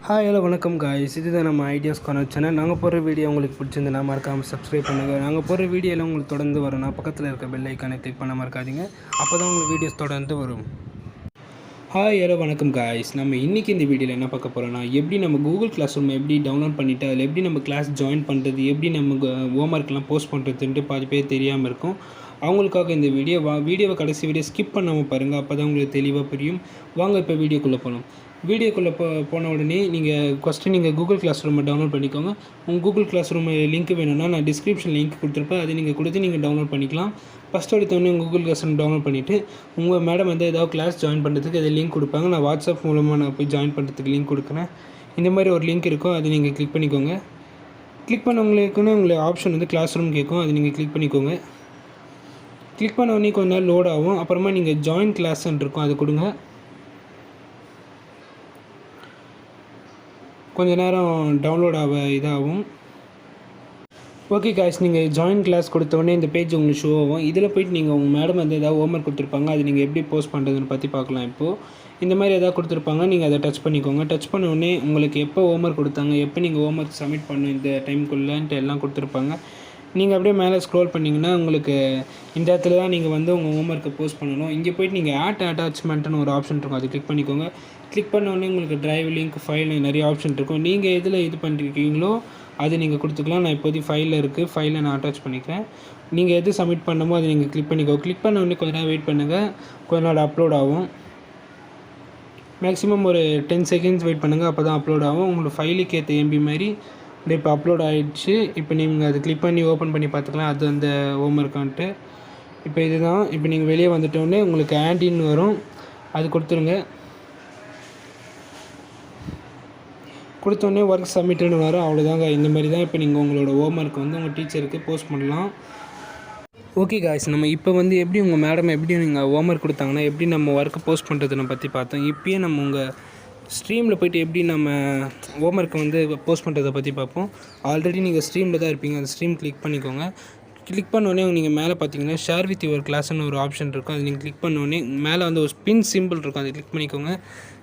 Hi hello வணக்கம் guys. இதுதான் நம்ம ஐடியாஸ் கார்னர் சேனல். நாங்கள் போடுற வீடியோ உங்களுக்கு பிடிச்சிருந்தா மறக்காமல் சப்ஸ்கிரைப் பண்ணுங்கள். நாங்கள் போடுற வீடியோவில் உங்களுக்கு தொடர்ந்து வரும்னா பக்கத்தில் இருக்க பெல் ஐக்கானை கிளிக் பண்ண மறக்காதீங்க. அப்போ தான் உங்களுக்கு வீடியோஸ் தொடர்ந்து வரும். ஹாய் ஹலோ வணக்கம் காய்ஸ். நம்ம இன்றைக்கி இந்த வீடியோவில் என்ன பார்க்க போகிறோன்னா, எப்படி நம்ம கூகுள் கிளாஸ் ரூம் எப்படி டவுன்லோட் பண்ணிவிட்டு அதில் எப்படி நம்ம கிளாஸ் ஜாயின் பண்ணுறது, எப்படி நம்ம ஹோம்ஒர்க்லாம் போஸ்ட் பண்ணுறதுன்ட்டு பாதி பேர் தெரியாமல் இருக்கும். அவங்களுக்காக இந்த வீடியோவை கடைசி வீடியோ ஸ்கிப் பண்ணாமல் பாருங்கள். அப்போ தான் உங்களுக்கு தெளிவாக புரியும். வாங்க இப்போ வீடியோக்குள்ளே போகலாம். வீடியோக்குள்ளே போன உடனே நீங்கள் கூகுள் கிளாஸ் ரூமை டவுன்லோட் பண்ணிக்கோங்க. உங்கள் கூகுள் கிளாஸ் ரூம் லிங்க் வேணும்னா நான் டிஸ்கிரிப்ஷன் லிங்க் கொடுத்துருப்பேன். அதை நீங்கள் கொடுத்து நீங்கள் டவுன்லோட் பண்ணிக்கலாம். ஃபஸ்ட்டு எடுத்தோடனே உங்கள் கூகுள் கிளாஸ் ரூம் டவுன்லோட் பண்ணிவிட்டு உங்கள் மேடம் வந்து ஏதாவது கிளாஸ் ஜாயின் பண்ணுறதுக்கு அதை லிங்க் கொடுப்பாங்க. நான் வாட்ஸ்அப் மூலமாக நான் போய் ஜாயின் பண்ணுறதுக்கு லிங்க் கொடுக்குறேன். இந்த மாதிரி ஒரு லிங்க் இருக்கும், அதை நீங்கள் கிளிக் பண்ணிக்கோங்க. கிளிக் பண்ணவங்களுக்குன்னு உங்களுக்கு ஆப்ஷன் வந்து கிளாஸ் ரூம் கேட்கும், அதை நீங்கள் கிளிக் பண்ணிக்கோங்க. கிளிக் பண்ண உடனே கொஞ்ச நேரம் லோட் ஆகும். அப்புறமா நீங்கள் ஜாயின் கிளாஸ்ன்னு இருக்கும், அது கொடுங்க. கொஞ்சம் நேரம் டவுன்லோட் இதாகும். ஓகே காய்ஸ், நீங்கள் ஜாயின் கிளாஸ் கொடுத்தோடனே இந்த பேஜ் உங்களுக்கு ஷோ ஆகும். இதில் போய்ட்டு நீங்கள் உங்கள் மேடம் வந்து ஏதாவது ஹோம்ஒர்க் கொடுத்துருப்பாங்க, அது நீங்கள் எப்படி போஸ்ட் பண்ணுறதுன்னு பற்றி பார்க்கலாம். இப்போது இந்த மாதிரி எதாவது கொடுத்துருப்பாங்க, நீங்கள் அதை டச் பண்ணிக்கோங்க. டச் பண்ண உடனே உங்களுக்கு எப்போ ஹோம்ஒர்க் கொடுத்தாங்க, எப்போ நீங்கள் ஹோம்ஒர்க் சப்மிட் பண்ணணும், இந்த டைமுக்குள்ளேன்ட்டு எல்லாம் கொடுத்துருப்பாங்க. நீங்கள் அப்படியே மேலே ஸ்க்ரோல் பண்ணிங்கன்னா உங்களுக்கு இந்த இடத்துல தான் நீங்கள் வந்து உங்கள் ஹோம்ஒர்க்கை போஸ்ட் பண்ணணும். இங்கே போய்ட்டு நீங்கள் அட்டாச்மெண்ட்டுன்னு ஒரு ஆப்ஷன் இருக்கும், அது கிளிக் பண்ணிக்கோங்க. கிளிக் பண்ணோடனே உங்களுக்கு ட்ரைவ் லிங்க், ஃபைல் நிறைய ஆப்ஷன் இருக்கும். நீங்கள் எதில் இது பண்ணிருக்கீங்களோ அது நீங்கள் கொடுத்துக்கலாம். நான் இப்போதைக்கு ஃபைலில் இருக்குது, ஃபைலை நான் அட்டாச் பண்ணிக்கிறேன். நீங்கள் எது சப்மிட் பண்ணமோ அதை நீங்கள் கிளிக் பண்ணிக்கோ. கிளிக் பண்ண உடனே கொஞ்ச நேரம் வெயிட் பண்ணுங்கள், கொஞ்ச நாள் அப்லோட் ஆகும். மேக்ஸிமம் ஒரு 10 செகண்ட்ஸ் வெயிட் பண்ணுங்கள், அப்போ தான் அப்லோட் ஆகும். உங்களுக்கு ஃபைலுக்கு ஏற்ற எம்பி மாதிரி இப்போ அப்லோட் ஆகிடுச்சு. இப்போ நீங்கள் அதை கிளிக் பண்ணி ஓப்பன் பண்ணி பார்த்துக்கலாம், அது அந்த ஹோம்ஒர்க்கான்ட்டு. இப்போ இதுதான். இப்போ நீங்கள் வெளியே வந்துட்டோடனே உங்களுக்கு ஆண்டின்னு வரும், அது கொடுத்துருங்க. கொடுத்தோடனே ஒர்க் சப்மிட்டுன்னு வரும், அவ்வளோதாங்க. இந்த மாதிரி தான் இப்போ நீங்கள் உங்களோட ஹோம்ஒர்க் வந்து உங்கள் டீச்சருக்கு போஸ்ட் பண்ணலாம். ஓகே காய்ஸ், நம்ம இப்போ வந்து எப்படி உங்கள் மேடம் எப்படி நீங்கள் ஹோம்ஒர்க் கொடுத்தாங்கன்னா எப்படி நம்ம ஒர்க்கை போஸ்ட் பண்ணுறதுன்னு பற்றி பார்த்தோம். இப்போயே நம்ம உங்கள் ஸ்ட்ரீமில் போய்ட்டு எப்படி நம்ம ஹோம்ஒர்க்கை வந்து போஸ்ட் பண்ணுறதை பற்றி பார்ப்போம். ஆல்ரெடி நீங்கள் ஸ்ட்ரீமில் தான் இருப்பீங்க, அந்த ஸ்ட்ரீம் கிளிக் பண்ணிக்கோங்க. கிளிக் பண்ணோடனே நீங்கள் மேலே பார்த்தீங்கன்னா ஷேர் வித் யுவர் கிளாஸ்னு ஒரு ஆப்ஷன் இருக்கும், அது நீங்கள் கிளிக் பண்ணோடனே மேலே வந்து ஒரு ஸ்பின் சிம்பிள் இருக்கும், அதை கிளிக் பண்ணிக்கோங்க.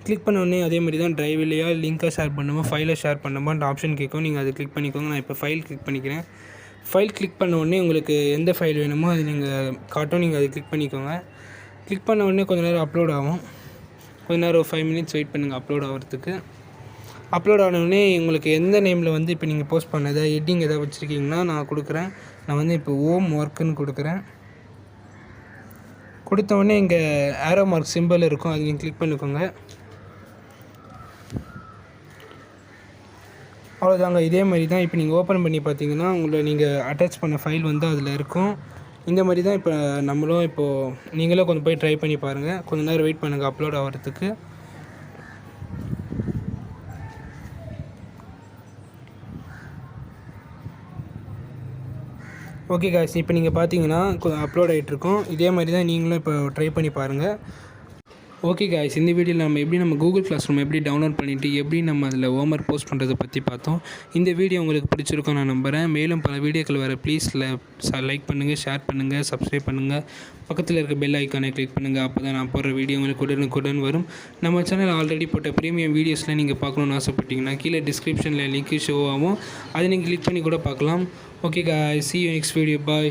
கிளிக் பண்ணோடனே அதே மாதிரி தான் ட்ரைவ்லையா லிங்காக ஷேர் பண்ணுமோ ஃபைலை ஷேர் பண்ணுமோன்ற ஆப்ஷன் கேட்கும், நீங்கள் அதை கிளிக் பண்ணிக்கோங்க. நான் இப்போ ஃபைல் கிளிக் பண்ணிக்கிறேன். ஃபைல் கிளிக் பண்ண உடனே உங்களுக்கு எந்த ஃபைல் வேணுமோ அது நீங்கள் காட்டும், நீங்கள் அதை கிளிக் பண்ணிக்கோங்க. கிளிக் பண்ண உடனே கொஞ்சம் நேரம் அப்லோட் ஆகும். கொஞ்ச நேரம் 5 மினிட்ஸ் வெயிட் பண்ணுங்கள் அப்லோட் ஆகிறதுக்கு. அப்லோட் ஆனோடனே உங்களுக்கு எந்த நேமில் வந்து இப்போ நீங்கள் போஸ்ட் பண்ணதை ஹெட்டிங் எதாவது வச்சுருக்கீங்கன்னா நான் கொடுக்குறேன். நான் வந்து இப்போ ஹோம் ஒர்க்குன்னு கொடுக்குறேன். கொடுத்தோடனே இங்கே ஆரோ மார்க் சிம்பிள் இருக்கும், அது நீங்கள் கிளிக் பண்ணிக்கோங்க. அவ்வளோதாங்க. இதே மாதிரி தான் இப்போ நீங்கள் ஓப்பன் பண்ணி பார்த்தீங்கன்னா உங்களை நீங்கள் அட்டாச் பண்ண ஃபைல் வந்து அதில் இருக்கும். இந்த மாதிரி தான் இப்போ நம்மளும் இப்போது நீங்களும் கொஞ்சம் போய் ட்ரை பண்ணி பாருங்கள். கொஞ்சம் நேரம் வெயிட் பண்ணுங்கள் அப்லோட் ஆகிறதுக்கு. ஓகே காய்ஸ், இப்போ நீங்கள் பார்த்தீங்கன்னா அப்லோட் ஆகிட்ருக்கோம். இதே மாதிரி தான் நீங்களும் இப்போ ட்ரை பண்ணி பாருங்கள். ஓகே காய்ஸ், இந்த வீடியோவில் நம்ம எப்படி நம்ம கூகுள் கிளாஸ் ரூம் எப்படி டவுன்லோட் பண்ணிவிட்டு எப்படி நம்ம அதில் ஹோம்ஒர்க் போஸ்ட் பண்ணுறதை பற்றி பார்த்தோம். இந்த வீடியோ உங்களுக்கு பிடிச்சிருக்கும் நான் நம்புகிறேன். மேலும் பல வீடியோக்கள் வர ப்ளீஸ் லைக் பண்ணுங்கள், ஷேர் பண்ணுங்கள், சப்ஸ்கிரைப் பண்ணுங்கள். பக்கத்தில் இருக்க பெல் ஐக்கானை கிளிக் பண்ணுங்கள். அப்போ தான் நான் போடுற வீடியோ உங்களுக்கு உடனுக்குடன் வரும். நம்ம சேனல் ஆல்ரெடி போட்ட ப்ரீமியம் வீடியோஸில் நீங்கள் பார்க்கணுன்னு ஆசைப்பட்டீங்கன்னா கீழே டிஸ்கிரிப்ஷனில் லிங்க் ஷோ ஆகும், அதை நீங்கள் கிளிக் பண்ணி கூட பார்க்கலாம். Okay guys, see you next video, bye.